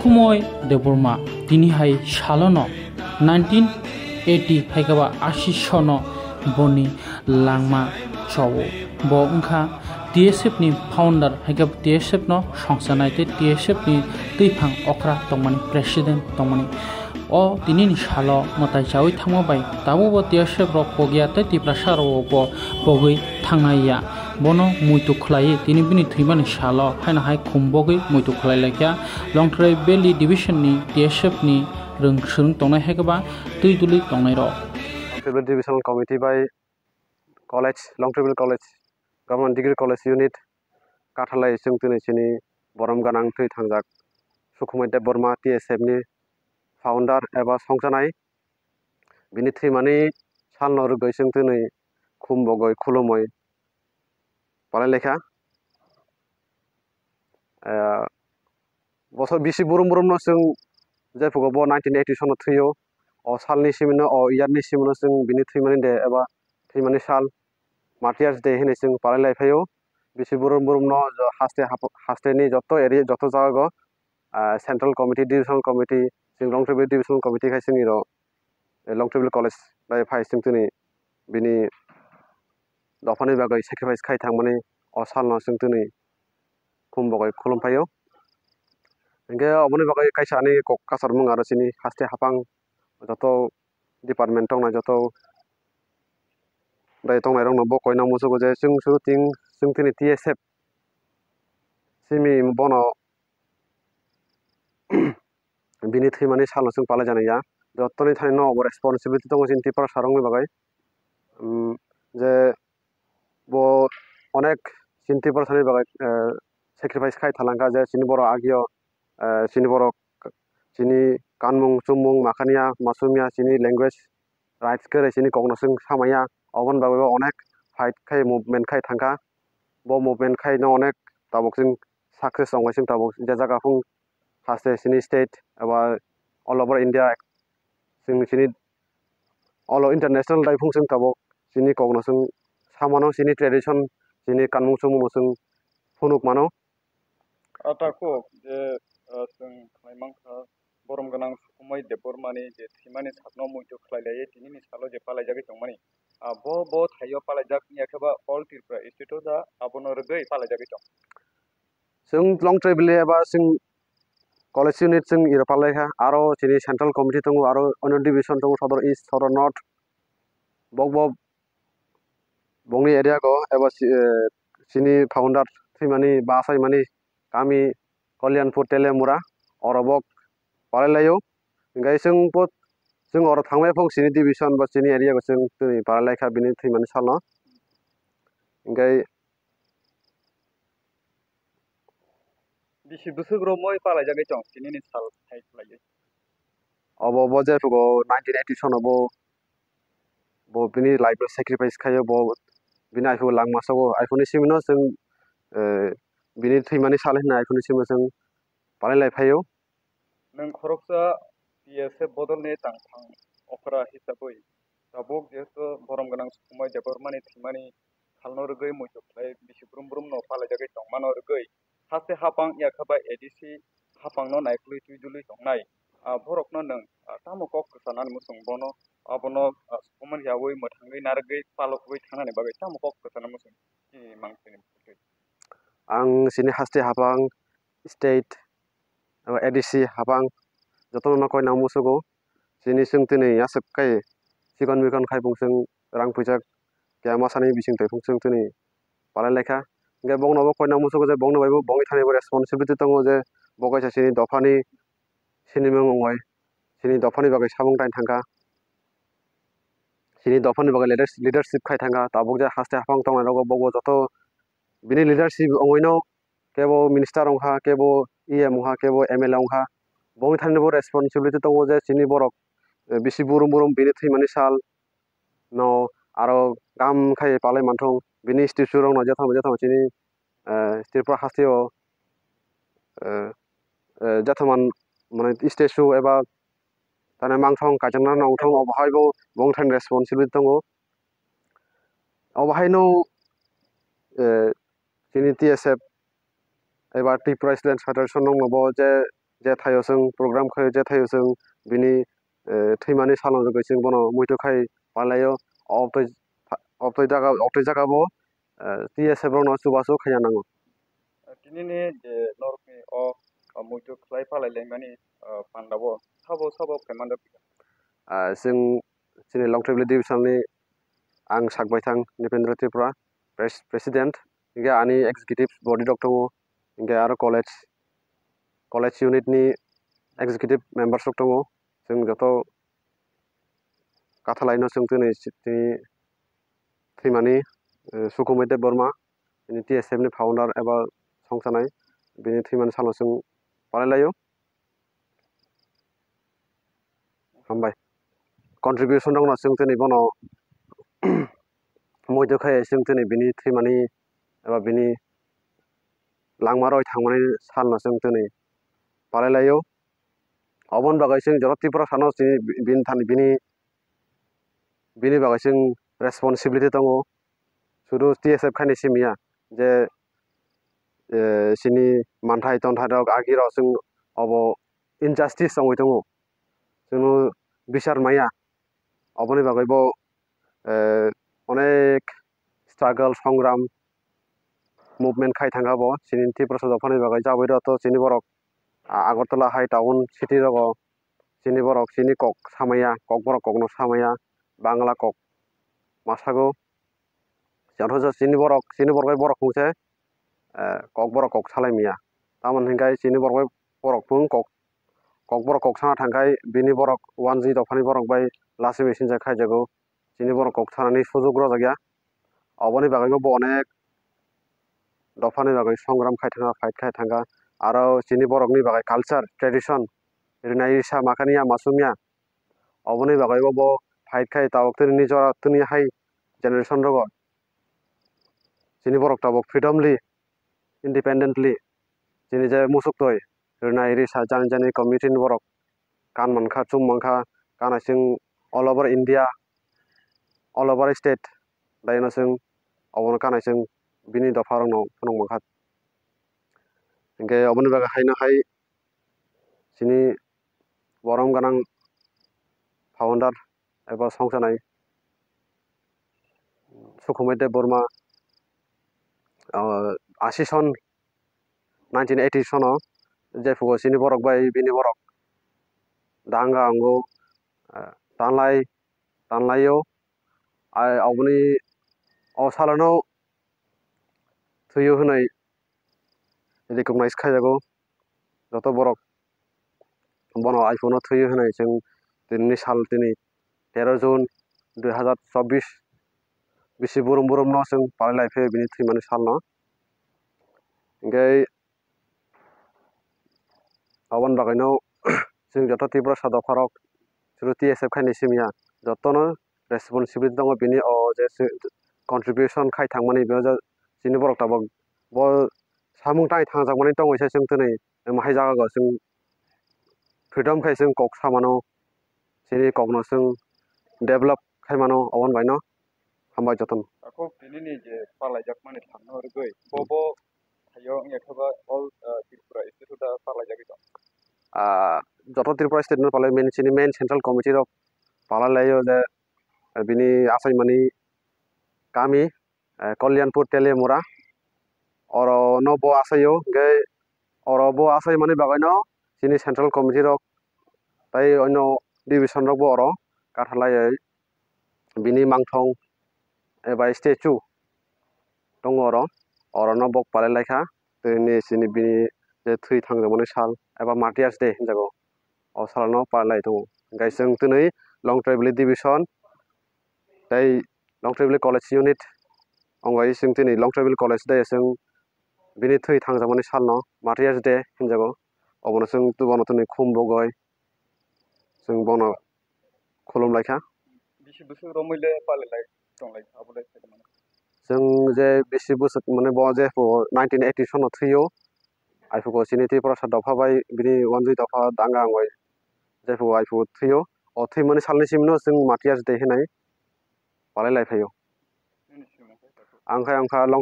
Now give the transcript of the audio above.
सुखुमय देबबर्मा दिनैहाय सालनो 1980 हायगाबा 80 सनो बनि लांमा चावो बो उनखा TSF नि फाउंडर हायगाब TSF नो संसानाय ते TSF नि तैफां अख्रा तंमानि प्रेसिडेंट तंमानि ओ दिनैनि सालो मताय जावै थांबाय दाबो बो TSF रो पगिया ते तिप्रासारो बो पगै थांनाया बनो मुइतु खलायै दिनै बिनि थैमानि सालो हायना हाय खुमबगै मुइतु खलायलायखा लंथ्राइ बेली डिविजन नि TSF नि रोंसों तंनाय हायगाबा दैदुलै तंनाय रो Longtribal Divisional Committee by College, Longtribal College, Government Degree College Unit, Kathalai Sungtuni Chini, Borom Ganang Tui Tangjak, Sukhumay Deborma TSF ni founder Eva Songsanai, Bini Trimani, Chalnor Goy Sungtuni, Kumbogoy, Kulumoy, Paraleka, was a busy Burum no sung, therefore 1980 son of trio. O salni simino o yarni simino sing bini thimani de eba thimani sal martyrs day hini sing paralai phayo bisi burum no haste ni joto area joto jaga central committee divisional committee sing Longtribal divisional committee khai sing ro Longtribal college bai phai sing tuni bini dofani bagai sacrifice khai thangmani o salno sing tuni khumbogai khulum phayo inge oboni bagai kaisani kasar mung aro sini haste hapang joto department tong na joto dai tong na rong no bokoi na musu je sung shooting sung tini TSF simi bono bini thimani salno sung pala jana ya joto ni thani no responsibility tong sin tipar sarong ni bagai je bo onek sin tipar thani bagai sacrifice khai thalanga je sini boro agio sini boro sini kanmung sumung makania masumia sini language rights kere sini cognition samaya obon bago onek fight khai movement khai thangka bo movement khai no onek tabok sing success ong sing tabok je jaga phung haste sini state aba all over India sing sini all international dai phung sing tabok sini cognition samano sini tradition sini kanmung sumung sing phunuk mano atako je sing khlaimang kha Borom Ganang Sukhumay Debormani je thimani satno muitu khlailai tinini salo je palajagi tongmani bo thayo palajak ni akhaba all Tripura state da abonor gei palajagi tong sing Longtribal eba sing college unit sing ira palai ha aro sini central committee tongo aro ono division tongo sodor east sodor north bongni area go eba sini founder thimani basai mani kami Kalyanpur Telemura orobok paralayo ngai sing or thangmai phong sini division ba sini area go sing tuni paralai kha bini thimani salno ngai bisi busugro moi palajagi tong tinini sal thai khlaiye obo je go 1980 sono bo bini life sacrifice khayo bo bini aifu langma sago aifuni simino sing bini thimani salai na aifuni simino sing paralai phayo nang khoroksa TSF bodolne tangthang okra hisaboi tabok jeto Borom Ganang Sukhumay Debormani thimani khalnor gei muitu khlai bisi burum no palajagi tong manor gei haste hapang yakhaba ADC hapang no naikhlui tuidului tongnai borok no nang tamokok sanan musung bono abono sukhumani yawoi mothangei nargei palokgei thangnani bagai tamokok sanan musung ki mangtini ang sini haste hapang state ADC hapang joto no koi na musugo sini sing tini yasep kai sikon mikon khai bung sing rang pujak kya masani bising tai bung sing tini palai lekha nge bong no koi na musugo je bong no bai bongi thani responsibility tongo je bogai sa sini dofani sini meng ongoi sini dofani bagai sabung tain thangka sini dofani bagai leadership khai thangka tabok je haste hapang tong na bogo joto bini leadership ongoi no kebo minister ongha kebo EM ongha kebo MLA ongha bongi thani bo responsibility tongo je sini borok bisi burum bini thimani sal no aro gam khai palai manthong bini statue rong no jatham sini Tripura hasteo jathaman mane statue eba tane mangthong kajangna nongthong obahai bo bong than responsibility tongo obahai no sini TSF eba Tripura Students Federation nong bo je जे थायो जों programme खायो जे थायो जों बिनि थैमानि सालन रगै जों बनो मुइथ खाय पालायो अबतै जागा बो TSF नो सुबासो खाया नांगो Tinini je norokni o muitu khlai palailengmani pandabo sabo phaimanda जों जोंनि लं ट्रेभेल डिभिजननि आं सागबायथां निपेन्द्र त्रिपुरा प्रेसिडेन्ट इनके आनि एक्जिकिउटिभ बडि डक्टर इनके आरो कलेज इउनिटनि एक्जिकिउटिभ मेम्बार्स दङ जों जत काथालायनो जों दिनै थैमानि सुकुमैते बर्मा बिनि TSF नि फाउन्डार एबा संसानाय बिनि थैमानि सानाव जों बानायलायो हामबाय कन्ट्रिबिउसन दङ जों दिनै बनो मयदो खाय जों दिनै बिनि थैमानि एबा बिनि लांमारय थांमानि सानना जों दिनै बानायलायो अबन बागै जों जत त्रिपुरा सानाव बिनि बागै जों रेसपन्सिबिलिटि दङ सुदु TSF खायनि सिमिया जे सिनि मानथाय तन्थाय आगिराव जों अब इनजास्टिस दङ जों बिसार माया अबनि बागैबो अनेक स्ट्रागल संग्राम मुभमेन्ट खाय थांगाबो सिनि त्रिपुरा सदफानि बागै जाबाय दतो सिनि बरक आगरतला हाई टाउन सिटी रगो सिनि बरक सिनि कक सामाया कक बरक ककनो सामाया बांला कक मासागो जतो सिनि बरक मुसे कक बरक कक सालायमिया तामन हिंगाय सिनि बरक बरक पुं कक बरक कक साना थांगाय बिनि बरक 1G दफानि बरक बाय लासि मेसिन जा खाय जागो सिनि बरक कक सानानि सुजुग रजागया अबनि बागैबो अनेक दफानि बागै संग्राम खाय थांगा फाइट खाय थांगा आरो सिनि बरकनि बागै कालचार ट्रेडिशन रिनायसा माखानिया मासुमिया अबनि बागैबो फाइट खाय तावक तनि हाय जेनेरेशन रगो सिनि बरक तावक फ्रीडमली इंडिपेंडेंटली सिनि जे मुसुक तय रिनाय रिसा जानि कमिउनिटी बरक कान मनखा चुम मनखा कानासिं all over India all over state दायनोसिं अबन कानासिं बिनि दफारंनो फुनं मनखा इनके अबनि बागै हायनो हाय सिनि बरम गनां फाउंडार एबा संसानाय सुकुमैते बर्मा 80 सन 1980 सनाव जेफुगो सिनि बरक बाय बिनि बरक दांगा अंगो तानलायो अबनि असालानो थैयो होनाय रिकगनाइज खायजागो जत बरक बनो आइफोन थैयो होनाय जों दिनै साल दिनै 13 जुन 2024 बिसि बुरुम न जों पालायलायफे बिनि थैमानि साल न इनके अबन बागैनो जों जत त्रिपुरा सदफारक सुरु TSF खायनि सिमिया जतनो रेसपन्सिबिलिटि दङ बिनि जे कन्ट्रिबिउसन खाय थांमानि बे सिनि बरक ताबक ब सामुं ताय थांजागमानि दङ इसे जों दिनै माहाय जागा जों फ्रीडम खाय जों कक सामानो सिनि ककनो जों डेभलप खायमानो अबन बायनो हामबाय जतन ako pinini je palajak mani thangno rgoi bobo thayo yakhaba all Tripura state da palajak ito जत त्रिपुरा स्टेट पाले मेन सेंट्रल कमिटी रक पालालायो जे बिनि आसायमानि गामि कल्याणपुर तेलेमुरा और नो बो आसायो गे और बो आसायमानि बागैनो सिनि सेंट्रल कमिटी रक ताई अन्य डिविजन रक बो और काथालायै बिनि मांथं एबा स्टेचु दङ और नो बक पालायलायखा दिनै सिनि बिनि जे थै थांजामानि साल एबा मार्टियार्स डे होनजागो अ सालानो पालाय दङ गाय जों दिनै लं ट्रेभेल डिविजन ताई लं ट्रेभेल कलेज यूनिट अंगाय जों दिनै लं ट्रेभेल कलेज दे जों बिनि थै थांजामानि साल न मार्टियार्स डे होनजागो अबनो जों तुबनो दिनै खुमबो गय जों बनो खुलुमलायखा bisi busur romile palelai tonglai abulai sedemana जों जे बेसे बोसोर माने ब जे 1980 सनाव थैयो आइफोरखौ सिनि त्रिपुरा दफा बाय बिनि 1G दफा दांगा आंगाय जेफोरखौ आइफोरखौ थैयो थै माने सालनिसिमनो जों मार्टियार्स डे होनाय बालायलायफायो आंखा लं